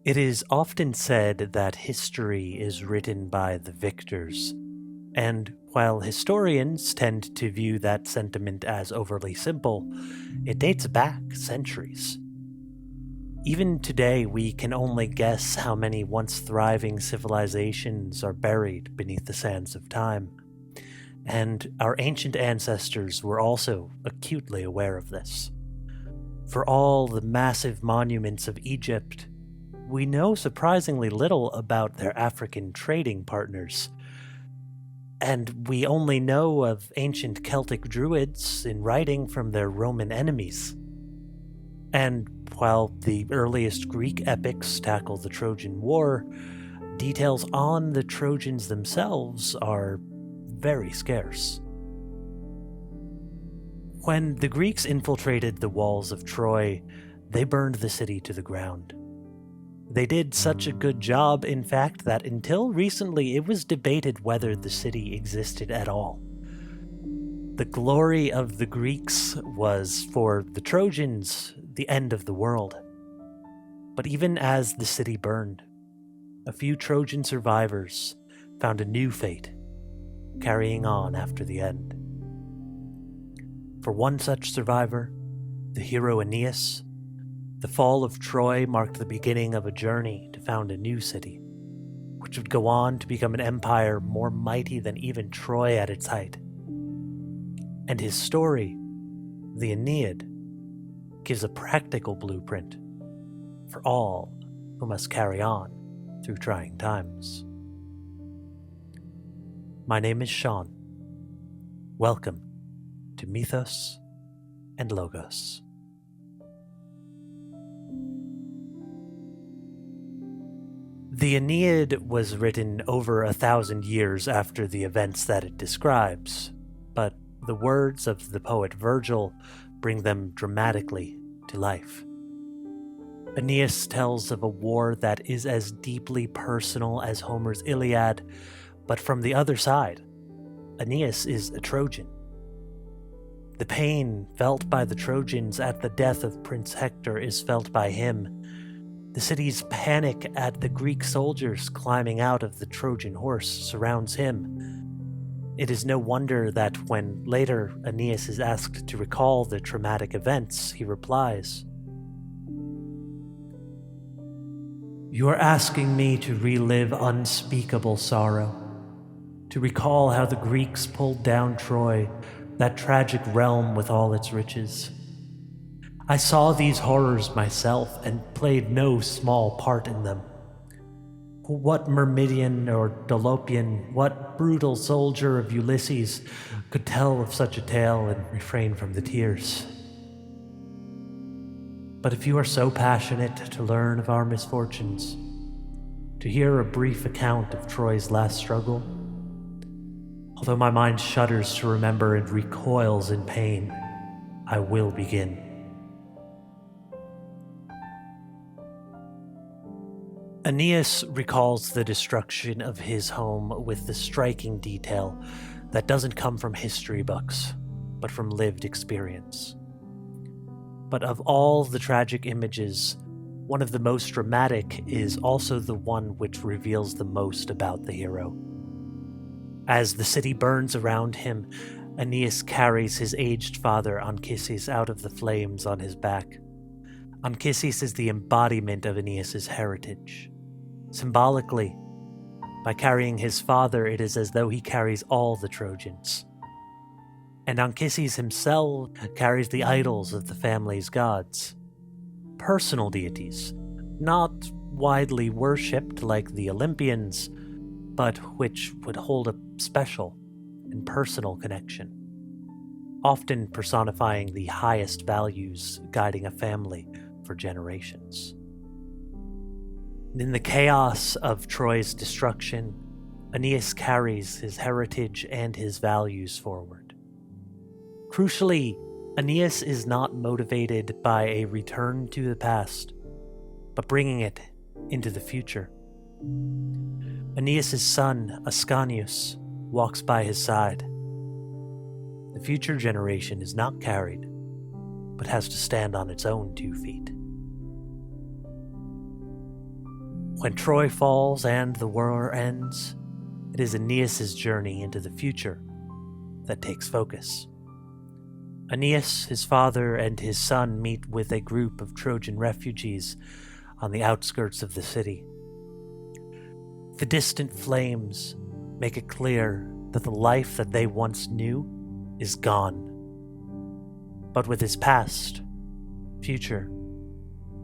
It is often said that history is written by the victors, and while historians tend to view that sentiment as overly simple, it dates back centuries. Even today, we can only guess how many once thriving civilizations are buried beneath the sands of time, and our ancient ancestors were also acutely aware of this. For all the massive monuments of Egypt, we know surprisingly little about their African trading partners, and we only know of ancient Celtic druids in writing from their Roman enemies. And while the earliest Greek epics tackle the Trojan War, details on the Trojans themselves are very scarce. When the Greeks infiltrated the walls of Troy, they burned the city to the ground. They did such a good job, in fact, that until recently it was debated whether the city existed at all. The glory of the Greeks was, for the Trojans, the end of the world. But even as the city burned, a few Trojan survivors found a new fate, carrying on after the end. For one such survivor, the hero Aeneas, the fall of Troy marked the beginning of a journey to found a new city, which would go on to become an empire more mighty than even Troy at its height. And his story, the Aeneid, gives a practical blueprint for all who must carry on through trying times. My name is Sean. Welcome to Mythos and Logos. The Aeneid was written over 1,000 years after the events that it describes, but the words of the poet Virgil bring them dramatically to life. Aeneas tells of a war that is as deeply personal as Homer's Iliad, but from the other side, Aeneas is a Trojan. The pain felt by the Trojans at the death of Prince Hector is felt by him. The city's panic at the Greek soldiers climbing out of the Trojan horse surrounds him. It is no wonder that when later Aeneas is asked to recall the traumatic events, he replies, "You are asking me to relive unspeakable sorrow, to recall how the Greeks pulled down Troy, that tragic realm with all its riches. I saw these horrors myself and played no small part in them. What Myrmidon or Dolopian, what brutal soldier of Ulysses could tell of such a tale and refrain from the tears? But if you are so passionate to learn of our misfortunes, to hear a brief account of Troy's last struggle, although my mind shudders to remember and recoils in pain, I will begin." Aeneas recalls the destruction of his home with the striking detail that doesn't come from history books, but from lived experience. But of all the tragic images, one of the most dramatic is also the one which reveals the most about the hero. As the city burns around him, Aeneas carries his aged father Anchises out of the flames on his back. Anchises is the embodiment of Aeneas's heritage. Symbolically, by carrying his father, it is as though he carries all the Trojans. And Anchises himself carries the idols of the family's gods. Personal deities, not widely worshipped like the Olympians, but which would hold a special and personal connection, often personifying the highest values guiding a family for generations. In the chaos of Troy's destruction, Aeneas carries his heritage and his values forward. Crucially, Aeneas is not motivated by a return to the past, but bringing it into the future. Aeneas' son, Ascanius, walks by his side. The future generation is not carried, but has to stand on its own 2 feet. When Troy falls and the war ends, it is Aeneas' journey into the future that takes focus. Aeneas, his father, and his son meet with a group of Trojan refugees on the outskirts of the city. The distant flames make it clear that the life that they once knew is gone. But with his past, future,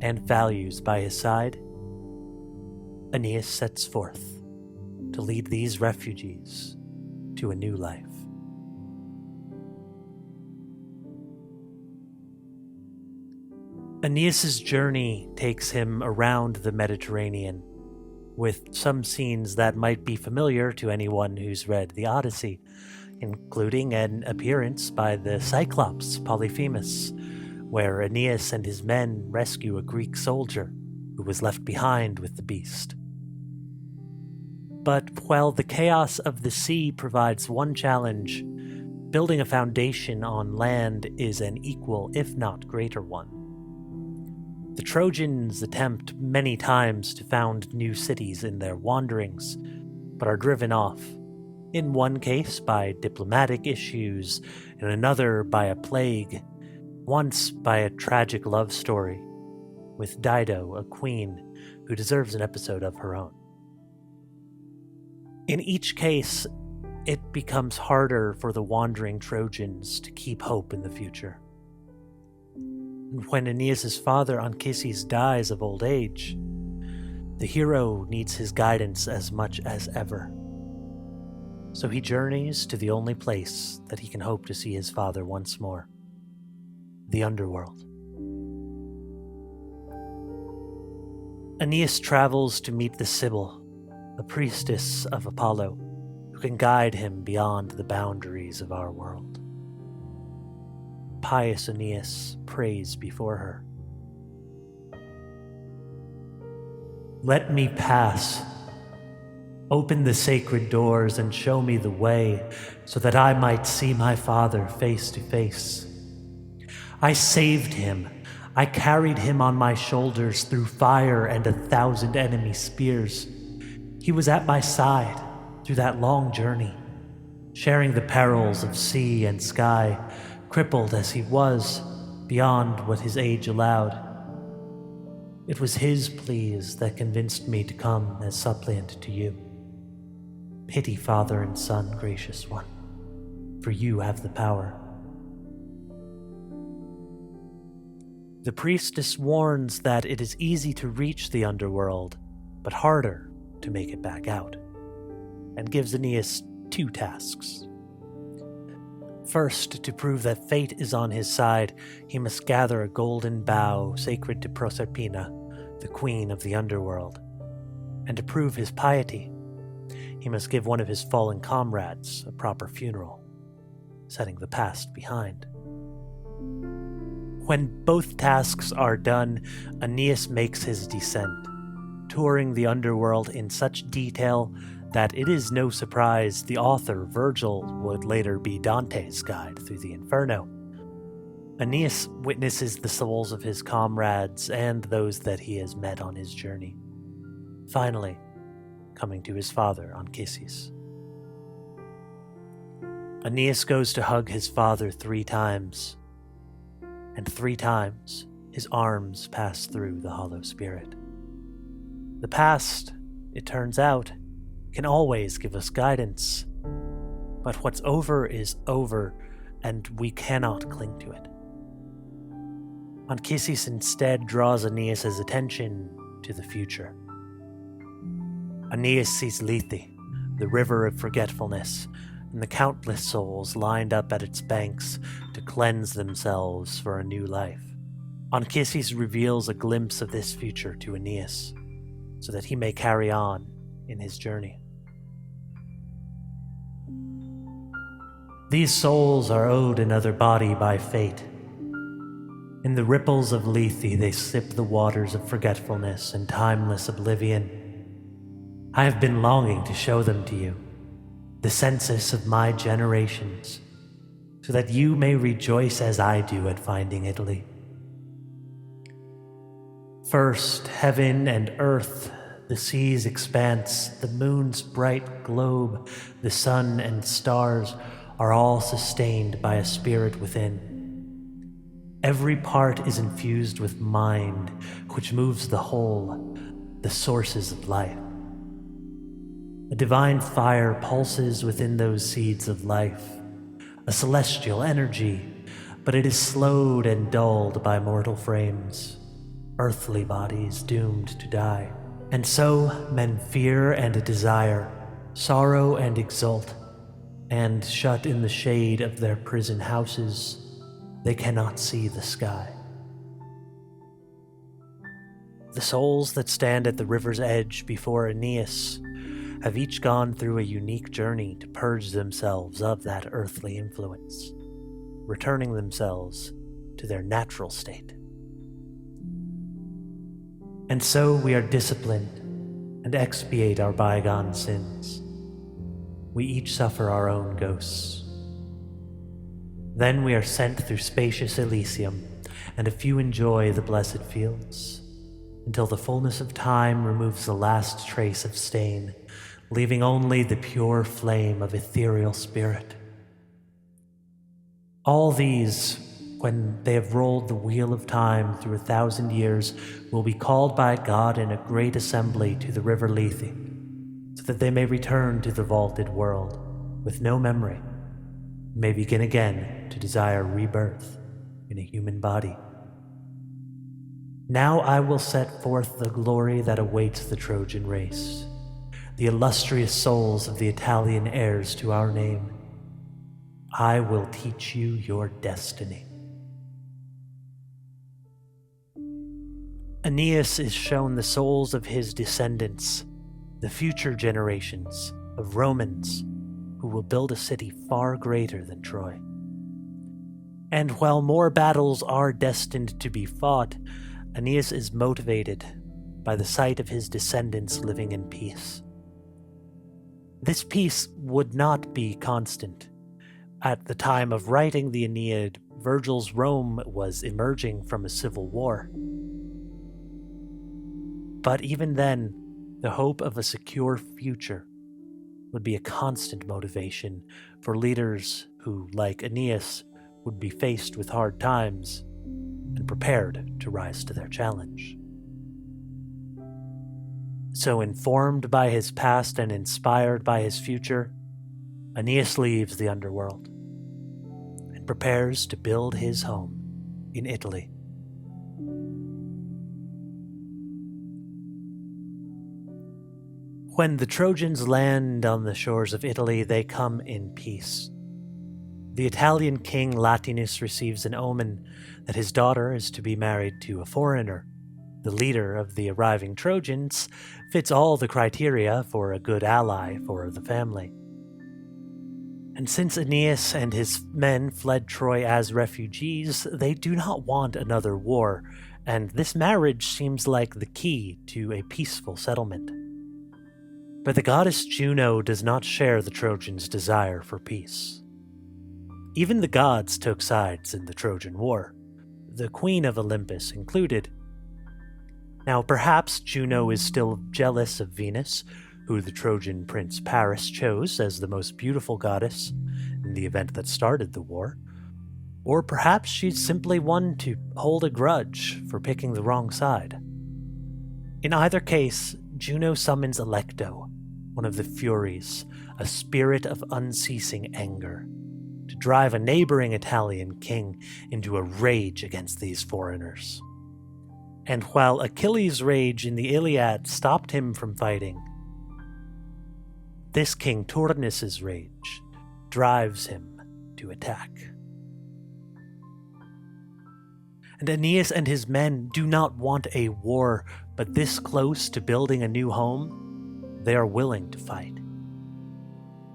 and values by his side, Aeneas sets forth to lead these refugees to a new life. Aeneas' journey takes him around the Mediterranean, with some scenes that might be familiar to anyone who's read the Odyssey, including an appearance by the Cyclops Polyphemus, where Aeneas and his men rescue a Greek soldier who was left behind with the beast. But while the chaos of the sea provides one challenge, building a foundation on land is an equal, if not greater one. The Trojans attempt many times to found new cities in their wanderings, but are driven off, in one case by diplomatic issues, in another by a plague, once by a tragic love story, with Dido, a queen who deserves an episode of her own. In each case, it becomes harder for the wandering Trojans to keep hope in the future. When Aeneas' father Anchises dies of old age, the hero needs his guidance as much as ever. So he journeys to the only place that he can hope to see his father once more, the underworld. Aeneas travels to meet the Sibyl, a priestess of Apollo, who can guide him beyond the boundaries of our world. Pious Aeneas prays before her. Let me pass. Open the sacred doors and show me the way, so that I might see my father face to face. I saved him. I carried him on my shoulders through fire and 1,000 enemy spears. He was at my side through that long journey, sharing the perils of sea and sky, crippled as he was beyond what his age allowed. It was his pleas that convinced me to come as suppliant to you. Pity Father and Son, gracious one, for you have the power. The priestess warns that it is easy to reach the underworld, but harder to make it back out, and gives Aeneas 2 tasks. First, to prove that fate is on his side, he must gather a golden bough sacred to Proserpina, the queen of the underworld. And to prove his piety, he must give one of his fallen comrades a proper funeral, setting the past behind. When both tasks are done, Aeneas makes his descent, touring the underworld in such detail that it is no surprise the author, Virgil, would later be Dante's guide through the Inferno. Aeneas witnesses the souls of his comrades and those that he has met on his journey, finally coming to his father, Anchises. Aeneas goes to hug his father 3 times, and 3 times his arms pass through the hollow spirit. The past, it turns out, can always give us guidance, but what's over is over, and we cannot cling to it. Anchises instead draws Aeneas' attention to the future. Aeneas sees Lethe, the river of forgetfulness, and the countless souls lined up at its banks to cleanse themselves for a new life. Anchises reveals a glimpse of this future to Aeneas, so that he may carry on in his journey. These souls are owed another body by fate. In the ripples of Lethe they sip the waters of forgetfulness and timeless oblivion. I have been longing to show them to you, the census of my generations, so that you may rejoice as I do at finding Italy. First, heaven and earth, the sea's expanse, the moon's bright globe, the sun and stars are all sustained by a spirit within. Every part is infused with mind, which moves the whole, the sources of life. A divine fire pulses within those seeds of life, a celestial energy, but it is slowed and dulled by mortal frames, earthly bodies doomed to die. And so men fear and desire, sorrow and exult, and shut in the shade of their prison houses, they cannot see the sky. The souls that stand at the river's edge before Aeneas have each gone through a unique journey to purge themselves of that earthly influence, returning themselves to their natural state. And so we are disciplined and expiate our bygone sins. We each suffer our own ghosts. Then we are sent through spacious Elysium, and a few enjoy the blessed fields, until the fullness of time removes the last trace of stain, leaving only the pure flame of ethereal spirit. All these, when they have rolled the wheel of time through 1,000 years, will be called by God in a great assembly to the river Lethe, so that they may return to the vaulted world with no memory, and may begin again to desire rebirth in a human body. Now I will set forth the glory that awaits the Trojan race, the illustrious souls of the Italian heirs to our name. I will teach you your destiny. Aeneas is shown the souls of his descendants, the future generations of Romans who will build a city far greater than Troy. And while more battles are destined to be fought, Aeneas is motivated by the sight of his descendants living in peace. This peace would not be constant. At the time of writing the Aeneid, Virgil's Rome was emerging from a civil war. But even then, the hope of a secure future would be a constant motivation for leaders who, like Aeneas, would be faced with hard times and prepared to rise to their challenge. So, informed by his past and inspired by his future, Aeneas leaves the underworld and prepares to build his home in Italy. When the Trojans land on the shores of Italy, they come in peace. The Italian king Latinus receives an omen that his daughter is to be married to a foreigner. The leader of the arriving Trojans fits all the criteria for a good ally for the family. And since Aeneas and his men fled Troy as refugees, they do not want another war, and this marriage seems like the key to a peaceful settlement. But the goddess Juno does not share the Trojans' desire for peace. Even the gods took sides in the Trojan War, the Queen of Olympus included. Now, perhaps Juno is still jealous of Venus, who the Trojan prince Paris chose as the most beautiful goddess in the event that started the war. Or perhaps she's simply one to hold a grudge for picking the wrong side. In either case, Juno summons Alecto, one of the Furies, a spirit of unceasing anger, to drive a neighboring Italian king into a rage against these foreigners. And while Achilles' rage in the Iliad stopped him from fighting, this King Turnus' rage drives him to attack. And Aeneas and his men do not want a war, but this close to building a new home, they are willing to fight.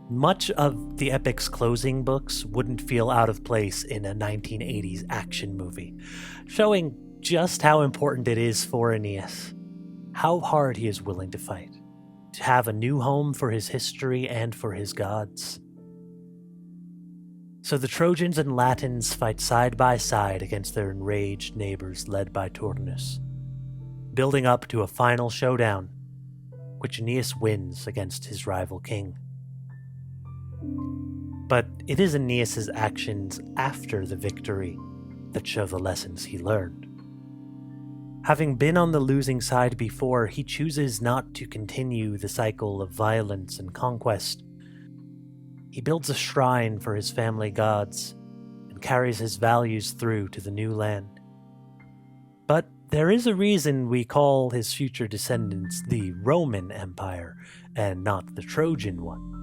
Much of the epic's closing books wouldn't feel out of place in a 1980s action movie, showing just how important it is for Aeneas, how hard he is willing to fight, to have a new home for his history and for his gods. So the Trojans and Latins fight side by side against their enraged neighbors led by Turnus, building up to a final showdown which Aeneas wins against his rival king. But it is Aeneas' actions after the victory that show the lessons he learned. Having been on the losing side before, he chooses not to continue the cycle of violence and conquest. He builds a shrine for his family gods and carries his values through to the new land. But there is a reason we call his future descendants the Roman Empire and not the Trojan one.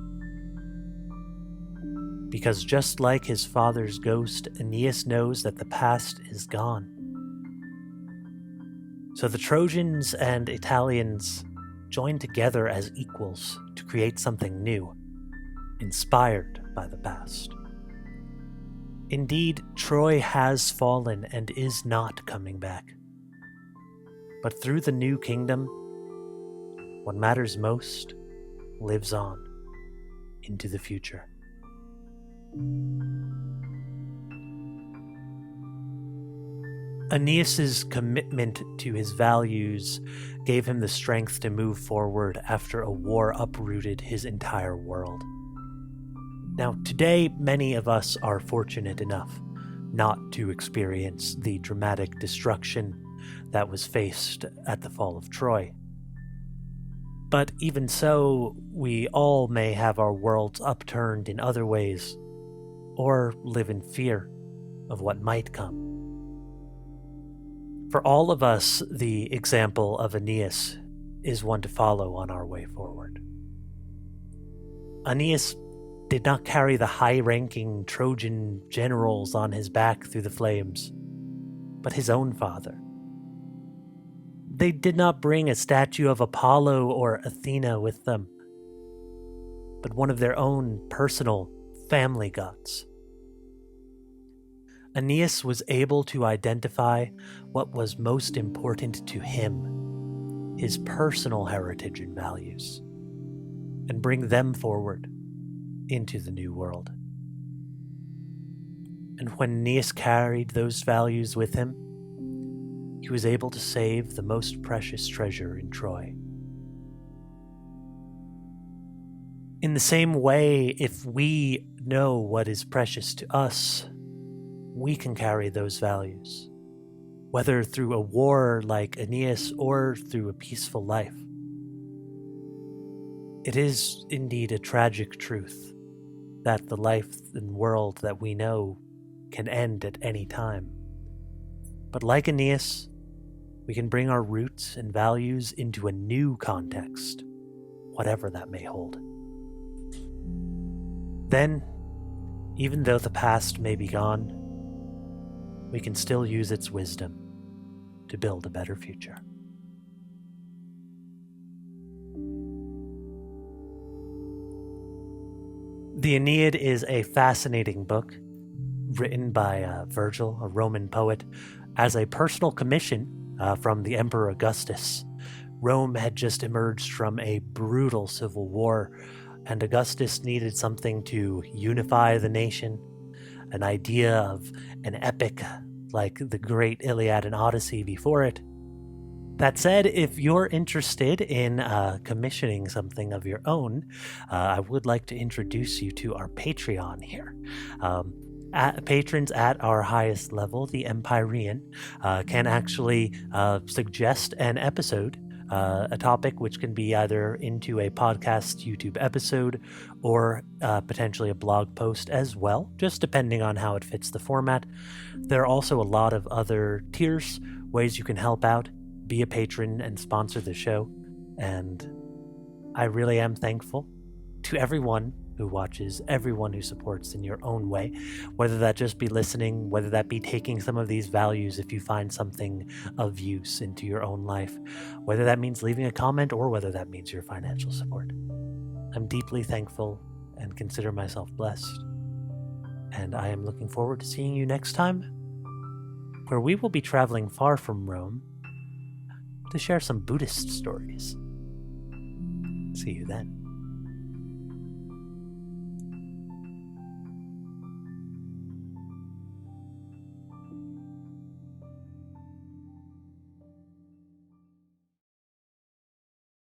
Because just like his father's ghost, Aeneas knows that the past is gone. So the Trojans and Italians join together as equals to create something new, inspired by the past. Indeed, Troy has fallen and is not coming back. But through the new kingdom, what matters most lives on into the future. Aeneas' commitment to his values gave him the strength to move forward after a war uprooted his entire world. Now, today, many of us are fortunate enough not to experience the dramatic destruction that was faced at the fall of Troy. But even so, we all may have our worlds upturned in other ways, or live in fear of what might come. For all of us, the example of Aeneas is one to follow on our way forward. Aeneas did not carry the high-ranking Trojan generals on his back through the flames, but his own father. They did not bring a statue of Apollo or Athena with them, but one of their own personal family gods. Aeneas was able to identify what was most important to him, his personal heritage and values, and bring them forward into the new world. And when Aeneas carried those values with him, he was able to save the most precious treasure in Troy. In the same way, if we know what is precious to us, we can carry those values, whether through a war like Aeneas or through a peaceful life. It is indeed a tragic truth that the life and world that we know can end at any time. But like Aeneas, we can bring our roots and values into a new context, whatever that may hold. Then, even though the past may be gone, we can still use its wisdom to build a better future. The Aeneid is a fascinating book written by Virgil, a Roman poet, as a personal commission from the Emperor Augustus. Rome had just emerged from a brutal civil war, and Augustus needed something to unify the nation, an idea of an epic like the great Iliad and Odyssey before it. That said, if you're interested in commissioning something of your own, I would like to introduce you to our Patreon here. Patrons at our highest level, the Empyrean, can actually suggest an episode, a topic which can be either into a podcast YouTube episode or potentially a blog post as well, just depending on how it fits the format. There are also a lot of other tiers, ways you can help out, be a patron and sponsor the show, and I really am thankful to everyone who watches, everyone who supports in your own way, whether that just be listening, whether that be taking some of these values if you find something of use into your own life, whether that means leaving a comment or whether that means your financial support. I'm deeply thankful and consider myself blessed, and I am looking forward to seeing you next time, where we will be traveling far from Rome to share some Buddhist stories. See you then.